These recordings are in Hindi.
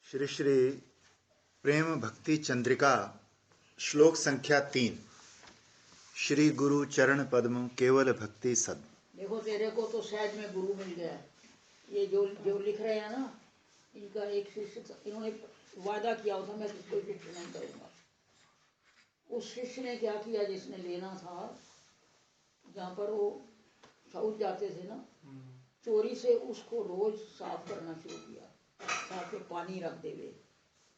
श्री श्री प्रेम भक्ति चंद्रिका श्लोक संख्या 3। श्री गुरु चरण पद्म केवल भक्ति सद। देखो तेरे को तो शायद में गुरु मिल गया। ये जो जो लिख रहे हैं ना, इनका एक शिष्य, इन्होंने वादा किया था मैं किसको शिष्य नहीं करूँगा। उस शिष्य ने क्या किया, जिसने लेना था, जहाँ पर वो शौच जाते थे ना, चोरी से उसको रोज साफ करना शुरू किया। साथ में पानी रख देवे,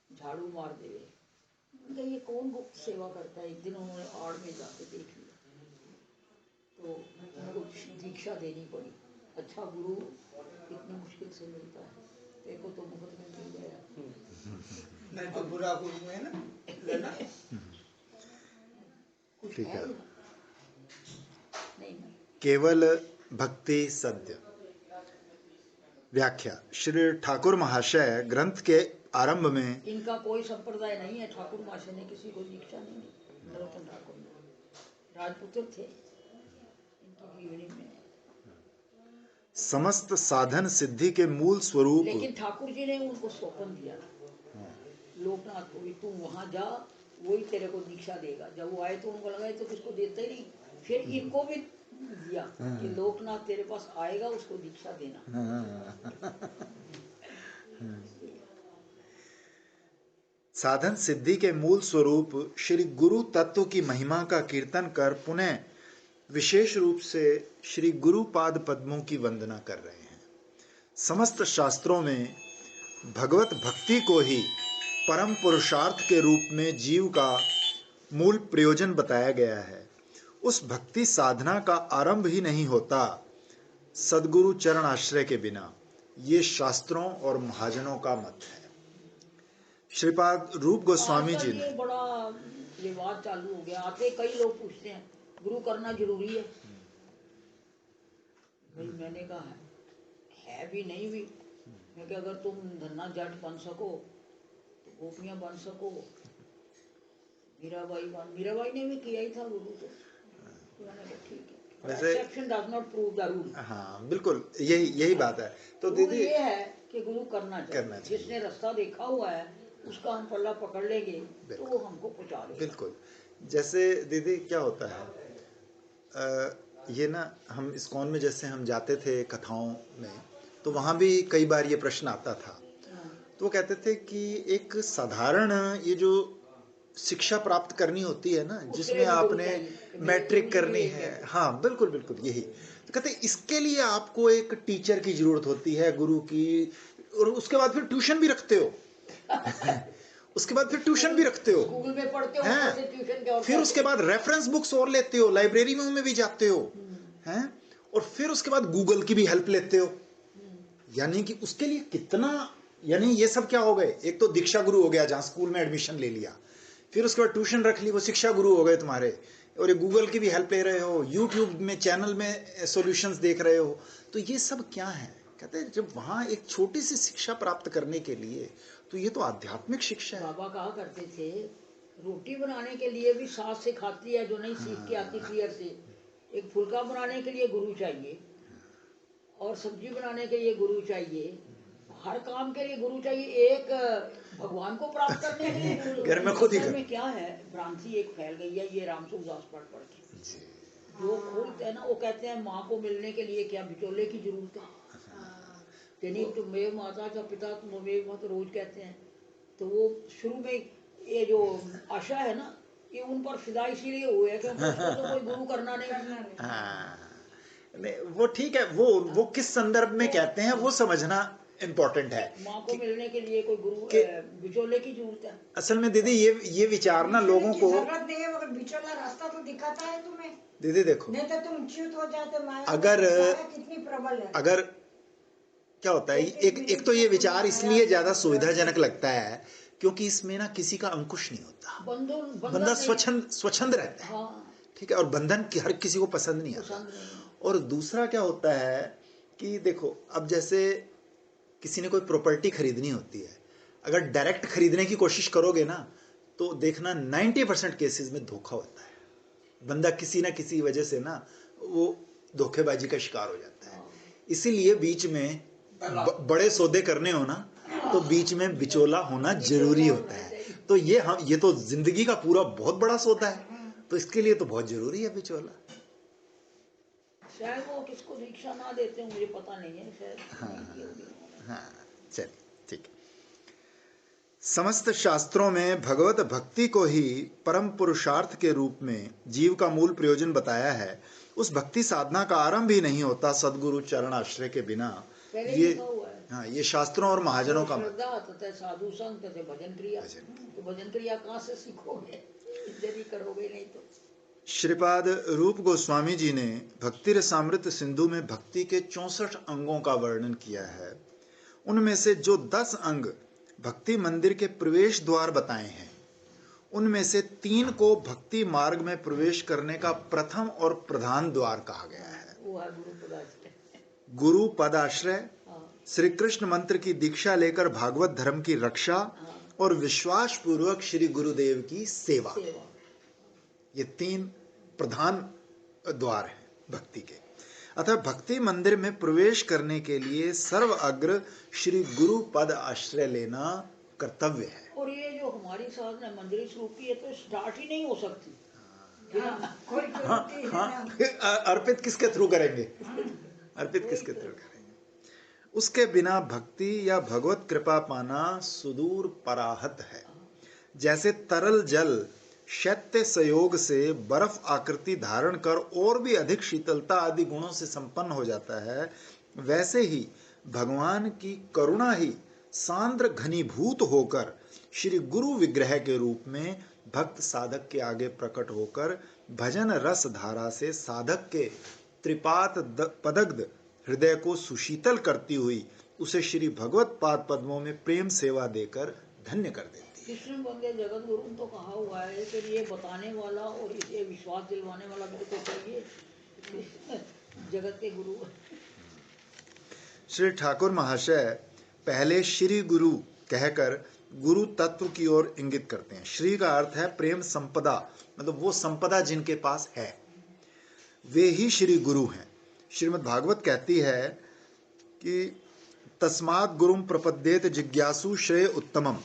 झाड़ू मार देवे। ये कौन गुप्त सेवा करता है। एक दिन उन्होंने आड़ में जाके देख लिया तो उनको दीक्षा देनी पड़ी। अच्छा गुरु इतनी मुश्किल से मिलता है, तेरे को तो मुफ्त में मिल गया। नहीं तो बुरा गुरु है ना लेना। कुछ ठीक है है। नहीं। केवल भक्ति सद्य। व्याख्या। श्री ठाकुर महाशय ग्रंथ के आरंभ में इनका कोई संप्रदाय नहीं है। ठाकुर महाशय ने किसी को दीक्षा नहीं दी। नरोत्तम ठाकुर ने राजपुत्र थे, इनकी जीवनी में। समस्त साधन सिद्धि के मूल स्वरूप, लेकिन ठाकुर जी ने उनको सौंपन दिया लोकनाथ को भी, तू वहां जा, वही तेरे को दीक्षा देगा। जब वो आए तो उनको लगा तो किसको देता ही नहीं। फिर इनको भी दिया कि लोकनाथ तेरे पास आएगा, उसको दीक्षा देना। साधन सिद्धि के मूल स्वरूप श्री गुरु तत्व की महिमा का कीर्तन कर पुनः विशेष रूप से श्री गुरु पाद पद्मों की वंदना कर रहे हैं। समस्त शास्त्रों में भगवत भक्ति को ही परम पुरुषार्थ के रूप में जीव का मूल प्रयोजन बताया गया है। उस भक्ति साधना का आरंभ ही नहीं होता सदगुरु चरण आश्रय के बिना। ये शास्त्रों और महाजनों का मत है। श्रीपाद रूप गोस्वामी जी ने बड़ा विवाद चालू हो गया। आते कई लोग पूछते हैं गुरु करना जरूरी है। भाई मैंने कहा है भी नहीं भी। मैं कहा अगर तुम धन्ना जट बन सको तो गोपियां बन सको। मीराबाई ने भी किया ही था गुरु तो मैंने कहा ठीक है। वैसे exception does not prove the rule. हाँ बिल्कुल यही बात है। तो दीदी ये है कि गुरु करना चाहिए। जिसने रास्ता देखा हुआ है उसका हम पल्ला पकड़ लेंगे तो वो हमको पहुंचा देगा। बिल्कुल। जैसे दीदी क्या होता है, ये ना हम इस्कॉन में जैसे हम जाते थे कथाओं में, तो वहाँ भी कई बार ये प्रश्न आता था। तो वो कहते थे कि एक साधारण ये जो शिक्षा प्राप्त करनी होती है ना, जिसमें आपने मैट्रिक करनी है, हाँ बिल्कुल बिल्कुल यही। तो कहते इसके लिए आपको एक टीचर की जरूरत होती है, गुरु की, और उसके बाद फिर ट्यूशन भी रखते हो। उसके बाद फिर ट्यूशन भी रखते हो, स्कूल में पढ़ते हो, ट्यूशन के और फिर उसके बाद रेफरेंस बुक्स और लेते हो, लाइब्रेरी में भी जाते हो, हैं, और फिर उसके बाद गूगल की भी हेल्प लेते हो। यानी कि उसके लिए कितना, यानी ये सब क्या हो गए, एक तो दीक्षा गुरु हो गया जहां स्कूल में एडमिशन ले लिया, फिर उसके बाद ट्यूशन रख ली, वो शिक्षा गुरु हो गए तुम्हारे, और ये गूगल की भी हेल्प ले रहे हो, यूट्यूब में चैनल में सॉल्यूशंस देख रहे हो। तो ये सब क्या है, कहते हैं जब वहां एक छोटी सी शिक्षा प्राप्त करने के लिए, तो ये तो आध्यात्मिक शिक्षा है। बाबा कहा करते थे रोटी बनाने के लिए भी सास से खाती है जो नहीं सीख के आती पियर से। एक फुल्का बनाने के लिए गुरु चाहिए, और सब्जी बनाने के लिए गुरु चाहिए, हर काम के लिए गुरु चाहिए। एक भगवान को प्राप्त करने के लिए घर में खुद ही में क्या है, भ्रांति एक फैल गई है। ये रामसुखदास पढ़ के जो खोलते हैं ना, वो कहते हैं माँ को मिलने के लिए क्या बिचौले की जरूरत है। यानी तुम्हें माता का पिता तुम्हें मत रोज कहते हैं। तो वो शुरू में ये जो आशा है ना, ये उन पर फिदा इसीलिए हुए है क्योंकि उसको तो कोई गुरु करना नहीं। नहीं वो ठीक है, वो किस संदर्भ में कहते हैं वो समझना इम्पोर्टेंट है। माँ को मिलने के लिए कोई गुरु बिचौले की जरूरत है। असल में दीदी ये विचार ना लोगों को जरूरत नहीं है, मगर बिचौला रास्ता तो दिखाता है तुम्हें। दीदी देखो, नहीं तो तुम च्युत हो जाते। माया अगर कितनी प्रबल है। अगर क्या होता है, एक तो ये विचार इसलिए ज्यादा सुविधाजनक लगता है क्योंकि इसमें ना किसी का अंकुश नहीं होता, बंदा स्वच्छंद रहता है। ठीक है, और बंधन हर किसी को पसंद नहीं आता। और दूसरा क्या होता है कि देखो, अब जैसे किसी ने कोई प्रॉपर्टी खरीदनी होती है, अगर डायरेक्ट खरीदने की कोशिश करोगे ना, तो देखना 90% केसेस में धोखा होता है। बंदा किसी ना किसी वजह से ना वो धोखेबाजी का शिकार हो जाता है। इसीलिए बीच में बड़े सौदे करने हो ना, तो बीच में बिचौला होना जरूरी होता है। तो ये तो जिंदगी का पूरा बहुत बड़ा सौदा है, तो इसके लिए तो बहुत जरूरी है बिचौला। शायद वो किसको दीक्षा ना देते हैं, मुझे पता नहीं है, शायद हाँ, चलिए ठीक है। समस्त शास्त्रों में भगवत भक्ति को ही परम पुरुषार्थ के रूप में जीव का मूल प्रयोजन बताया है। उस भक्ति साधना का आरंभ ही नहीं होता सदगुरु चरण आश्रय के बिना। ये हाँ, ये शास्त्रों और महाजनों का श्रद्धा तथा साधु संग तथा भजन क्रिया। तो भजन क्रिया कहाँ से सीखोगे यदि करोगे नहीं तो। श्रीपाद रूप गोस्वामी जी ने भक्ति रसामृत सिंधु में भक्ति के 64 अंगों का वर्णन किया है। उनमें से जो 10 अंग भक्ति मंदिर के प्रवेश द्वार बताए हैं, उनमें से 3 को भक्ति मार्ग में प्रवेश करने का प्रथम और प्रधान द्वार कहा गया है। वो है गुरु पदाश्रय, श्री कृष्ण मंत्र की दीक्षा लेकर भागवत धर्म की रक्षा और विश्वास पूर्वक श्री गुरुदेव की सेवा। ये 3 प्रधान द्वार हैं भक्ति के। अतः भक्ति मंदिर में प्रवेश करने के लिए सर्वअग्र श्री गुरु पद आश्रय लेना कर्तव्य है। और ये जो हमारी साधना मंदिर स्वरूप की है तो स्टार्ट ही नहीं हो सकती। अर्पित किसके थ्रू करेंगे? अर्पित किसके थ्रू करेंगे? उसके बिना भक्ति या भगवत कृपा पाना सुदूर पराहत है। जैसे तरल जल शैत्य संयोग से बर्फ आकृति धारण कर और भी अधिक शीतलता आदि गुणों से संपन्न हो जाता है, वैसे ही भगवान की करुणा ही सांद्र घनीभूत होकर श्री गुरु विग्रह के रूप में भक्त साधक के आगे प्रकट होकर भजन रस धारा से साधक के त्रिपात पदग्ध हृदय को सुशीतल करती हुई उसे श्री भगवत पाद पद्मों में प्रेम सेवा देकर धन्य कर देती है। कृष्ण बंदे जगत गुरु तो कहा हुआ है, कि ये बताने वाला और इसे विश्वास दिलवाने वाला मेरे को चाहिए जगत के गुरु। श्री ठाकुर महाशय पहले श्री गुरु कहकर गुरु तत्व की ओर इंगित करते हैं। श्री का अर्थ है प्रेम संपदा, मतलब वो संपदा जिनके पास है वे ही श्री गुरु हैं। श्रीमद् भागवत कहती है कि तस्मात् गुरुम प्रपद्येत जिज्ञासु श्रेय उत्तमम।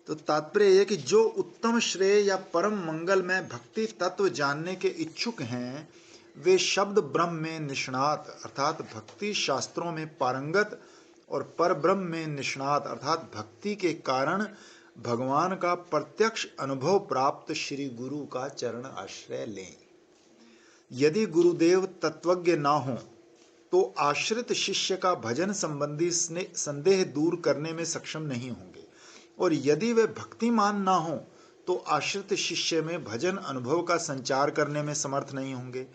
तो तात्पर्य यह कि जो उत्तम श्रेय या परम मंगल में भक्ति तत्व जानने के इच्छुक हैं, वे शब्द ब्रह्म में निष्णात अर्थात भक्ति शास्त्रों में पारंगत और पर ब्रह्म में निष्णात अर्थात भक्ति के कारण भगवान का प्रत्यक्ष अनुभव प्राप्त श्री गुरु का चरण आश्रय लें। यदि गुरुदेव तत्वज्ञ ना हो तो आश्रित शिष्य का भजन संबंधी संदेह दूर करने में सक्षम नहीं होंगे, और यदि वे भक्तिमान ना हो तो आश्रित शिष्य में भजन अनुभव का संचार करने में समर्थ नहीं होंगे।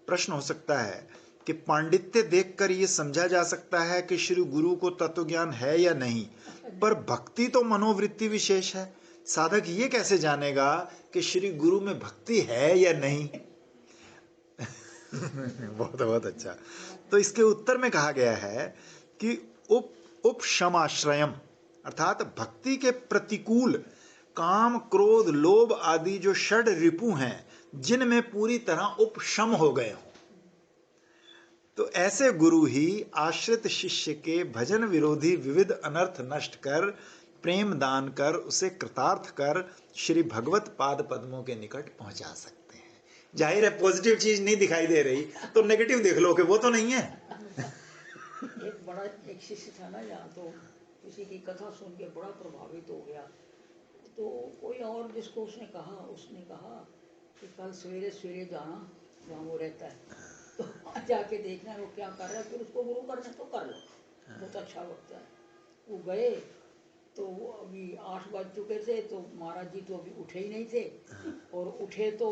प्रश्न हो सकता है कि पांडित्य देखकर ये समझा जा सकता है कि श्री गुरु को तत्व ज्ञान है या नहीं, पर भक्ति तो मनोवृत्ति विशेष है, साधक ये कैसे जानेगा कि श्री गुरु में भक्ति है या नहीं? बहुत बहुत अच्छा। तो इसके उत्तर में कहा गया है कि उपशमाश्रयम अर्थात भक्ति के प्रतिकूल काम क्रोध लोभ आदि जो षड रिपु हैं जिनमें पूरी तरह उपशम हो गए हों, तो ऐसे गुरु ही आश्रित शिष्य के भजन विरोधी विविध अनर्थ नष्ट कर प्रेम दान कर उसे कृतार्थ कर श्री भगवत पाद पद्मों के निकट पहुंचा सकते हैं। जाहिर है पॉजिटिव चीज नहीं दिखाई दे रही तो नेगेटिव देख लो कि वो तो नहीं है। एक बड़ा एक शिष्य था ना, यहाँ तो किसी की कथा सुन के बड़ा प्रभावित हो गया, तो कोई और जिसको उसने कहा कि कल सवेरे सवेरे जाना जहाँ वो रहता है, तो जाके देखना वो क्या कर रहा है, फिर उसको गुरु करना तो कर लो, बहुत अच्छा लगता है। वो गए तो वो अभी 8 बज चुके थे, तो महाराज जी तो अभी उठे ही नहीं थे, और उठे तो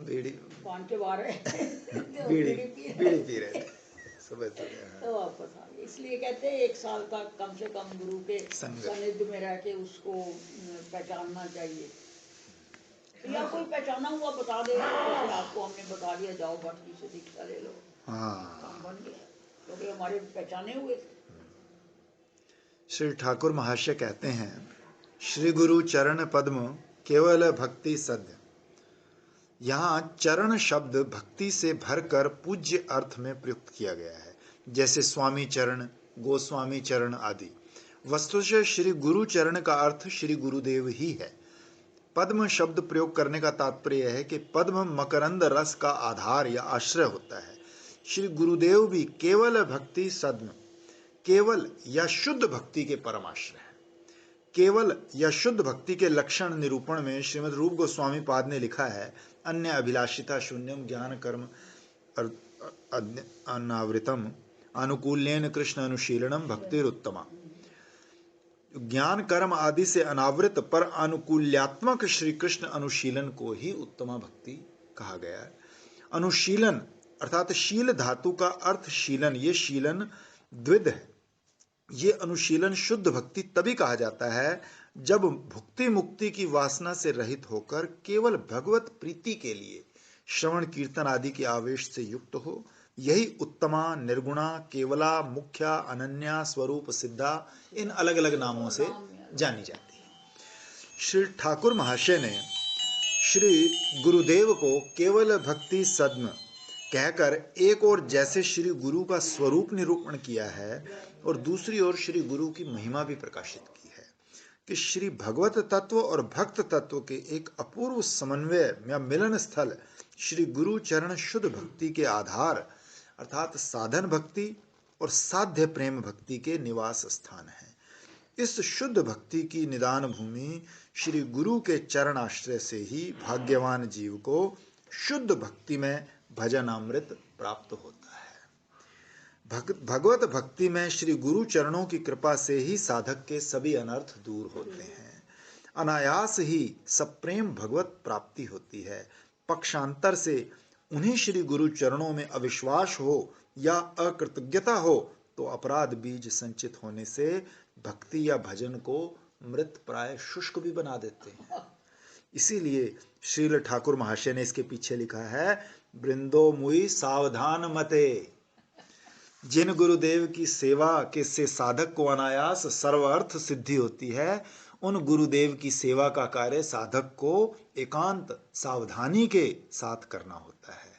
बीड़ी 5 के 12 बीड़ी पी रहे थे सुबह सुबह। तो वापस आ गए। इसलिए कहते हैं 1 साल तक कम से कम गुरु के सानिध्य में रह के उसको पहचानना चाहिए। या कोई पहचाना हुआ बता दे, जैसे आपको हमने बता दिया जाओ भट्ट जी से दीक्षा ले लो, काम बन गया, क्योंकि हमारे पहचाने हुए थे। श्री ठाकुर महाशय कहते हैं श्री गुरु चरण पद्म केवल भक्ति सद्य। यहाँ चरण शब्द भक्ति से भरकर पूज्य अर्थ में प्रयुक्त किया गया है, जैसे स्वामी चरण, गोस्वामी चरण आदि। वस्तुतः श्री गुरु चरण का अर्थ श्री गुरुदेव ही है। पद्म शब्द प्रयोग करने का तात्पर्य है कि पद्म मकरंद रस का आधार या आश्रय होता है। श्री गुरुदेव भी केवल भक्ति सद्म, केवल या शुद्ध भक्ति के परम आश्रय है। केवल या शुद्ध भक्ति के लक्षण निरूपण में श्रीमद् रूप गोस्वामी पाद ने लिखा है, अन्य अभिलाषिता शून्यम ज्ञान कर्म अनावृतम अनुकूल्येन कृष्ण अनुशीलनम भक्तिरुत्तमा। ज्ञान कर्म आदि से अनावृत पर अनुकूल्यात्मक श्री कृष्ण अनुशीलन को ही उत्तमा भक्ति कहा गया है। अनुशीलन अर्थात शील धातु का अर्थ शीलन, ये शीलन द्विध है। ये अनुशीलन शुद्ध भक्ति तभी कहा जाता है जब भुक्ति मुक्ति की वासना से रहित होकर केवल भगवत प्रीति के लिए श्रवण कीर्तन आदि के आवेश से युक्त हो। यही उत्तमा, निर्गुणा, केवला, मुख्या, अनन्या, स्वरूप सिद्धा इन अलग अलग नामों से जानी जाती है। श्री ठाकुर महाशय ने श्री गुरुदेव को केवल भक्ति सद्म कहकर एक और जैसे श्री गुरु का स्वरूप निरूपण किया है और दूसरी ओर श्री गुरु की महिमा भी प्रकाशित की है कि श्री भगवत तत्व और भक्त तत्व के एक अपूर्व समन्वय या मिलन स्थल श्री गुरु चरण शुद्ध भक्ति के आधार अर्थात साधन भक्ति और साध्य प्रेम भक्ति के निवास स्थान है। इस शुद्ध भक्ति की निदान भूमि श्री गुरु के चरण आश्रय से ही भाग्यवान जीव को शुद्ध भक्ति में भजन अमृत प्राप्त होता है। भगवत भक्ति में श्री गुरु चरणों की कृपा से ही साधक के सभी अनर्थ दूर होते हैं। अनायास ही सप्रेम भगवत प्राप्ति होती है। पक्षांतर से उन्हीं श्री गुरु चरणों में अविश्वास हो या अकृतज्ञता हो तो अपराध बीज संचित होने से भक्ति या भजन को मृत प्राय शुष्क भी बना देते हैं। इसीलिए श्रील ठाकुर महाशय ने इसके पीछे लिखा है, वृंदो मुई सावधान मते। जिन गुरुदेव की सेवा के से साधक को अनायास सर्वार्थ सिद्धि होती है, उन गुरुदेव की सेवा का कार्य साधक को एकांत सावधानी के साथ करना होता है।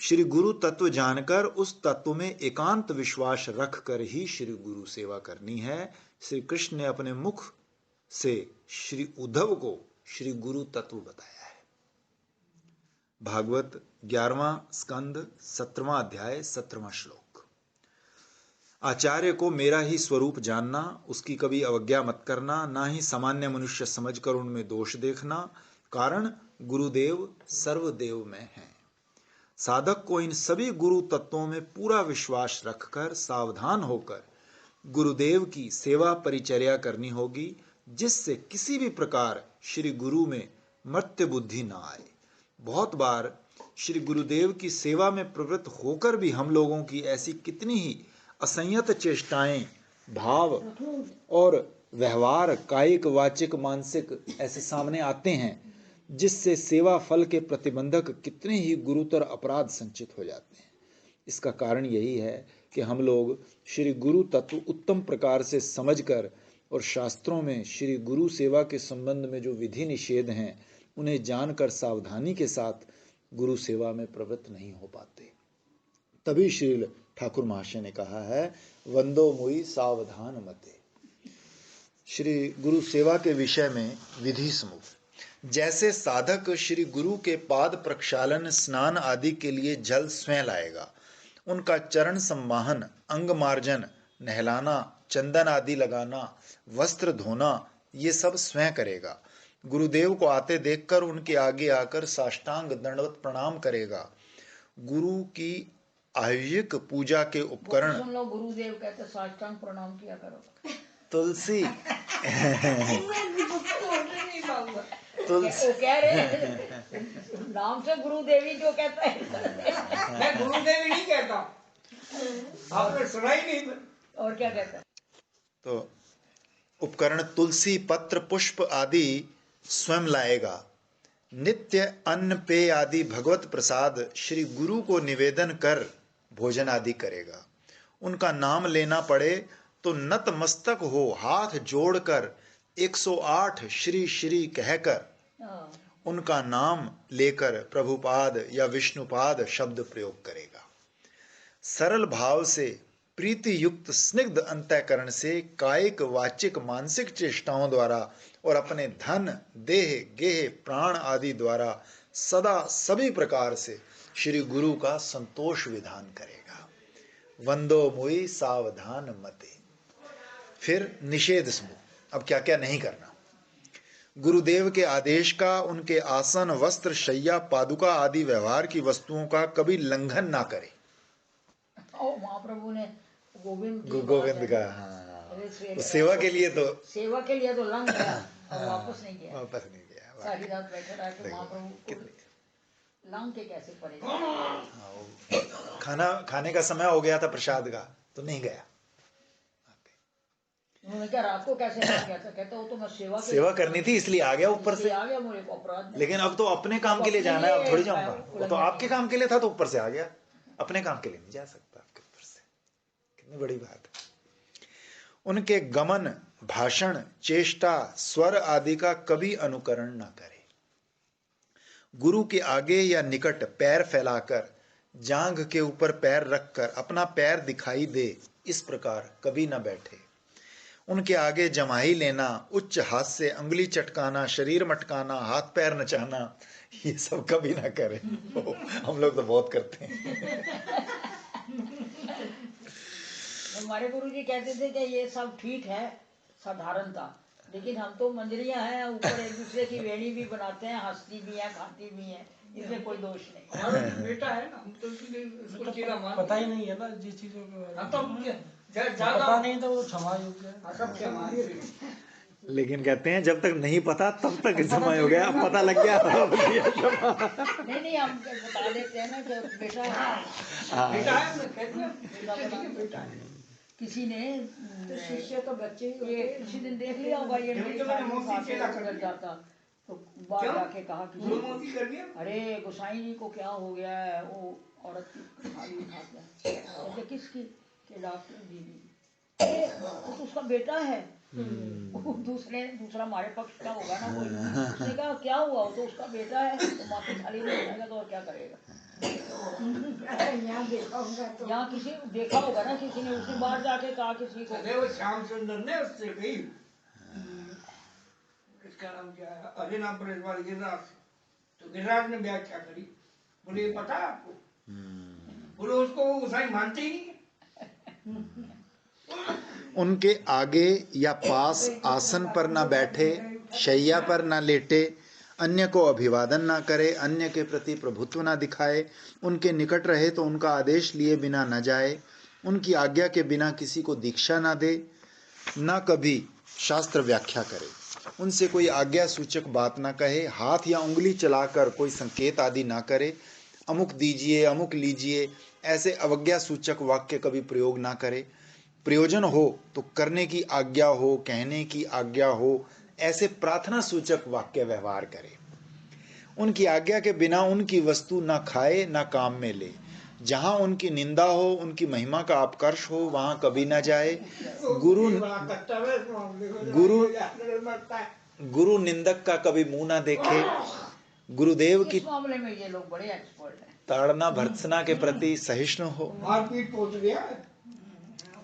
श्री गुरु तत्व जानकर उस तत्व में एकांत विश्वास रखकर ही श्री गुरु सेवा करनी है। श्री कृष्ण ने अपने मुख से श्री उद्धव को श्री गुरु तत्व बताया है। भागवत 11वां स्कंद 17वां अध्याय 17वां श्लोक। आचार्य को मेरा ही स्वरूप जानना, उसकी कभी अवज्ञा मत करना, ना ही सामान्य मनुष्य समझकर उनमें दोष देखना, कारण गुरुदेव सर्वदेव में हैं। साधक को इन सभी गुरु तत्वों में पूरा विश्वास रखकर सावधान होकर गुरुदेव की सेवा परिचर्या करनी होगी, जिससे किसी भी प्रकार श्री गुरु में मर्त्य बुद्धि न आए। बहुत बार श्री गुरुदेव की सेवा में प्रवृत्त होकर भी हम लोगों की ऐसी कितनी ही असंयत चेष्टाएं, भाव और व्यवहार कायिक, वाचिक, मानसिक ऐसे सामने आते हैं, जिससे सेवा फल के प्रतिबंधक कितने ही गुरुतर अपराध संचित हो जाते हैं। इसका कारण यही है कि हम लोग श्री गुरु तत्व उत्तम प्रकार से समझकर और शास्त्रों में श्री गुरु सेवा के संबंध में जो विधि निषेध हैं उन्हें जानकर सावधानी के साथ गुरु सेवा में प्रवृत्त नहीं हो पाते। तभी श्री ठाकुर महाशय ने कहा है, वंदो मुई सावधान मते। श्री गुरु सेवा के विषय में विधि समूह। जैसे साधक श्री गुरु के पाद प्रक्षालन, स्नान आदि के लिए जल स्वयं लाएगा, उनका चरण सम्माहन, अंग मार्जन, नहलाना, चंदन आदि लगाना, वस्त्र धोना, ये सब स्वयं करेगा। गुरुदेव को आते देखकर उनके आगे आकर साष्टांग दंडवत प्रणाम करेगा। गुरु की आयुषिक पूजा के उपकरण। सुन लो, गुरुदेव कहते साष्टांग प्रणाम किया करो। तुलसी तुलसी वो कह रहे हैं नाम से गुरुदेवी जो कहता है। मैं गुरुदेवी नहीं कहता, आपने सुना ही नहीं। और क्या कहता है? तो उपकरण तुलसी, पत्र, पुष्प आदि स्वयं लाएगा। नित्य अन्न पेय आदि भगवत प्रसाद श्री गुरु को निवेदन कर भोजन आदि करेगा। उनका नाम लेना पड़े तो नतमस्तक हो हाथ जोड़कर 108 श्री श्री कहकर उनका नाम लेकर प्रभुपाद या विष्णुपाद शब्द प्रयोग करेगा। सरल भाव से प्रीति युक्त स्निग्ध अंतःकरण से कायिक वाचिक मानसिक चेष्टाओं द्वारा और अपने धन देह गेह प्राण आदि द्वारा सदा सभी प्रकार से श्री गुरु का संतोष विधान करेगा। वंदो मुई सावधान मते। फिर निषेध समूह, अब क्या क्या नहीं करना। गुरुदेव के आदेश का, उनके आसन वस्त्र शय्या पादुका आदि व्यवहार की वस्तुओं का कभी लंघन ना करे। और महाप्रभु ने गोविंद गोविंद का, हाँ, सेवा के लिए तो लंघ गया और वापस नहीं गया। वापस नहीं गया। सारी रात बैठे रहा कि महाप्रभु को लंघ के कैसे पड़े। खाना खाने का समय हो गया था प्रसाद का, तो नहीं गया। उन्होंने क्या रात को कैसे नहीं गया था? कहता वो तो मैं सेवा करनी थी इसलिए आ गया ऊपर से। आ गया, मेरे को अपराध। लेकिन अब तो अपने काम के लिए जाना है, अब थोड़ी जाऊंगा। वो तो आपके काम के लिए था तो ऊपर से आ गया, अपने काम के लिए नहीं जा सकता आपके ऊपर से। कितनी बड़ी बात है। उनके गमन भाषण चेष्टा स्वर आदि का कभी अनुकरण न करे। गुरु के आगे या निकट पैर फैलाकर जांघ के ऊपर पैर रखकर अपना पैर दिखाई दे इस प्रकार कभी न बैठे। उनके आगे जमाई लेना, उच्च हाथ से अंगुली चटकाना, शरीर मटकाना, हाथ पैर नचाना, ये सब कभी ना करें। हम लोग तो बहुत करते हैं। हमारे गुरुजी कहते थे कि ये सब ठीक है, साधारणता, लेकिन हम तो मंजरियां हैं, ऊपर एक दूसरे की वेणी भी बनाते हैं, हंसती भी है, खाती भी है, इसमें कोई दोष नहीं। हमारा बेटा है ना, हम तो इसलिए उसको चेला मानते। पता ही नहीं है ना जिस चीजों को, तो ज्यादा पता नहीं तो वो क्षमा योग्य है। सब क्षमा है। लेकिन कहते हैं जब तक नहीं पता तब तक समय हो गया, अब पता लग गया। नहीं हम बता देते हैं ना कि बेटा है, बेटा है, बेटा है। किसी ने तो शिष्य तो बच्चे ही ये किसी दिन देख लिया होगा, ये कर जाता तो बाहर जाके कहा किसी, अरे गोसाई जी को क्या हो गया है, वो औरत की थाली उठा गया। किसकी? के डॉक्टर दीदी। वो तो उसका बेटा है। दूसरा हमारे पक्ष का होगा ना कोई, उसने कहा क्या हुआ, वो तो उसका बेटा है, तो माँ की थाली नहीं उठाएगा तो और क्या करेगा। यहाँ किसी देखा होगा ना किसी ने, उसने बाहर जाके कहा किसी को। वो श्याम सुंदर ने उससे कही, इसका नाम क्या है, अरे नाम पर इस बार गिरिराज, तो गिरिराज ने व्याख्या करी, बोले ये पता है आपको? बोले उसको वो गोसाई मानते ही नहीं। उनके आगे या पास आसन पर न बैठे, शैया पर न लेटे, अन्य को अभिवादन ना करे, अन्य के प्रति प्रभुत्व ना दिखाए, उनके निकट रहे तो उनका आदेश लिए बिना न जाए, उनकी आज्ञा के बिना किसी को दीक्षा ना दे, ना कभी शास्त्र व्याख्या करे, उनसे कोई आज्ञा सूचक बात ना कहे, हाथ या उंगली चलाकर कोई संकेत आदि ना करे, अमुक दीजिए अमुक लीजिए ऐसे अवज्ञा सूचक वाक्य कभी प्रयोग ना करे, प्रयोजन हो तो करने की आज्ञा हो, कहने की आज्ञा हो, ऐसे प्रार्थना सूचक वाक्य व्यवहार करे। उनकी आज्ञा के बिना उनकी वस्तु ना खाए ना काम में ले, जहां उनकी निंदा हो, उनकी महिमा का अपकर्ष हो, वहां कभी ना जाए। गुरु निंदक का कभी मुंह ना देखे। गुरुदेव की मामले में ये लोग बड़े एक्सपर्ट हैं। ताड़ना भर्त्सना के प्रति सहिष्णु हो। मारपीट पहुंच गया।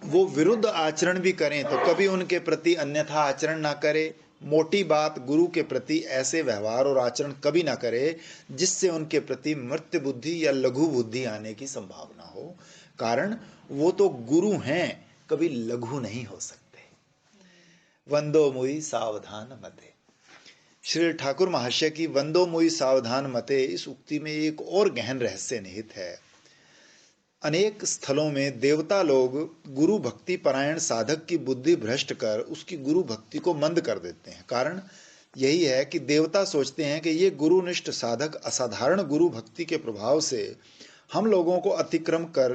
वो विरुद्ध आचरण भी करें तो कभी उनके प्रति अन्यथा आचरण ना करे। मोटी बात, गुरु के प्रति ऐसे व्यवहार और आचरण कभी ना करे जिससे उनके प्रति मृत्यु बुद्धि या लघु बुद्धि आने की संभावना हो, कारण वो तो गुरु हैं, कभी लघु नहीं हो सकते। वंदो मुई सावधान मते। श्री ठाकुर महाशय की वंदो मुई सावधान मते इस उक्ति में एक और गहन रहस्य निहित है। अनेक स्थलों में देवता लोग गुरु भक्ति परायण साधक की बुद्धि भ्रष्ट कर उसकी गुरु भक्ति को मंद कर देते हैं। कारण यही है कि देवता सोचते हैं कि ये गुरुनिष्ठ साधक असाधारण गुरु भक्ति के प्रभाव से हम लोगों को अतिक्रम कर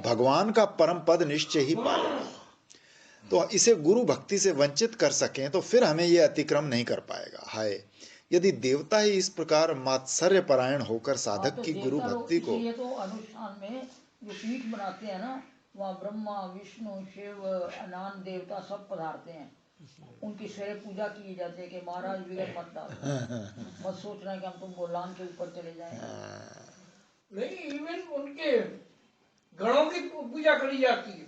भगवान का परम पद निश्चय ही पाए, तो इसे गुरु भक्ति से वंचित कर सकें तो फिर हमें यह अतिक्रम नहीं कर पाएगा। हाय, यदि देवता ही इस प्रकार मात्सर्य परायण होकर साधक की गुरु भक्ति को, ये तो अनुष्ठान में जो पीठ बनाते हैं ना, वहाँ ब्रह्मा विष्णु शिव अनान देवता सब पधारते हैं, उनकी सवेरे पूजा की जाती है कि महाराज विघ्न मत डालो, मत सोचना कि हम तुम गोलान के ऊपर चले जाएंगे। नहीं, इवन उनके गणों की पूजा करी जाती है।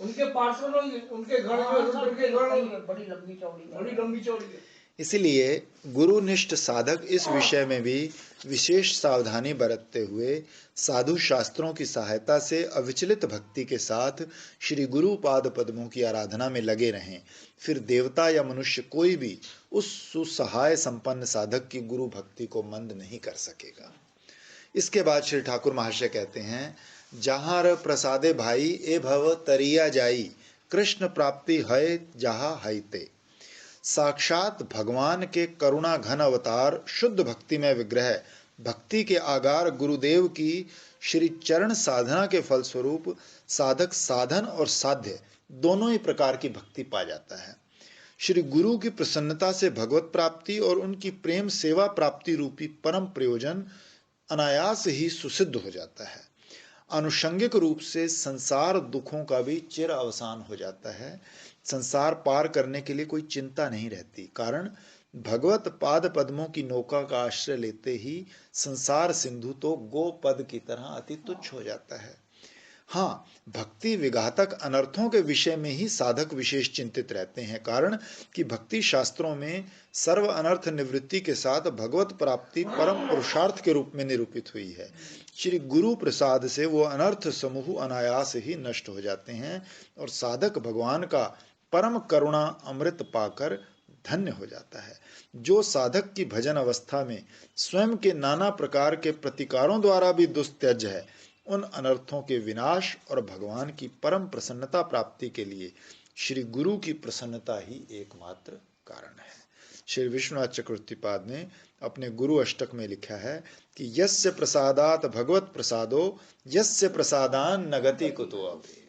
उनके पार्षद उनके घर हाँ, में सब उनके घर बड़ी लंबी चौड़ी है। बड़ी लंबी चौड़ी है। इसलिए गुरुनिष्ठ साधक इस विषय में भी विशेष सावधानी बरतते हुए साधु शास्त्रों की सहायता से अविचलित भक्ति के साथ श्री गुरु पाद पद्मों की आराधना में लगे रहें। फिर देवता या मनुष्य कोई भी उस सुसहाय संपन्न साधक की गुरु भक्ति को मंद नहीं कर सकेगा। इसके बाद श्री ठाकुर महाशय कहते हैं, जहाँ र प्रसादे भाई ए भव तरिया जाई, कृष्ण प्राप्ति है जहाँ हैते। साक्षात भगवान के करुणा घन अवतार शुद्ध भक्ति में विग्रह भक्ति के आगार गुरुदेव की श्री चरण साधना के फलस्वरूप साधक साधन और साध्य दोनों ही प्रकार की भक्ति पा जाता है। श्री गुरु की प्रसन्नता से भगवत प्राप्ति और उनकी प्रेम सेवा प्राप्ति रूपी परम प्रयोजन अनायास ही सुसिद्ध हो जाता है। आनुषंगिक रूप से संसार दुखों का भी चिर अवसान हो जाता है। संसार पार करने के लिए कोई चिंता नहीं रहती, कारण भगवत पाद पद्मों की नौका का आश्रय लेते ही संसार सिंधु तो गोपद की तरह अति तुच्छ हो जाता है। हाँ, भक्ति विघातक अनर्थों के विषय में ही साधक विशेष चिंतित रहते हैं, कारण कि भक्ति शास्त्रों में सर्व अनर्थ निवृत्ति के साथ भगवत प्राप्ति परम पुरुषार्थ के रूप में निरूपित हुई है। श्री गुरु प्रसाद से वो अनर्थ समूह अनायास ही नष्ट हो जाते हैं और साधक भगवान का परम करुणा अमृत पाकर धन्य हो जाता है। जो साधक की भजन अवस्था में स्वयं के नाना प्रकार के प्रतिकारों द्वारा भी दुस्त्यज है, उन अनर्थों के विनाश और भगवान की परम प्रसन्नता प्राप्ति के लिए श्री गुरु की प्रसन्नता ही एकमात्र कारण है। श्री विश्वनाथ चक्रवर्तीपाद ने अपने गुरु अष्टक में लिखा है कि यस्य प्रसादात भगवत प्रसादो यस्य प्रसादान नगति कुतो अपि।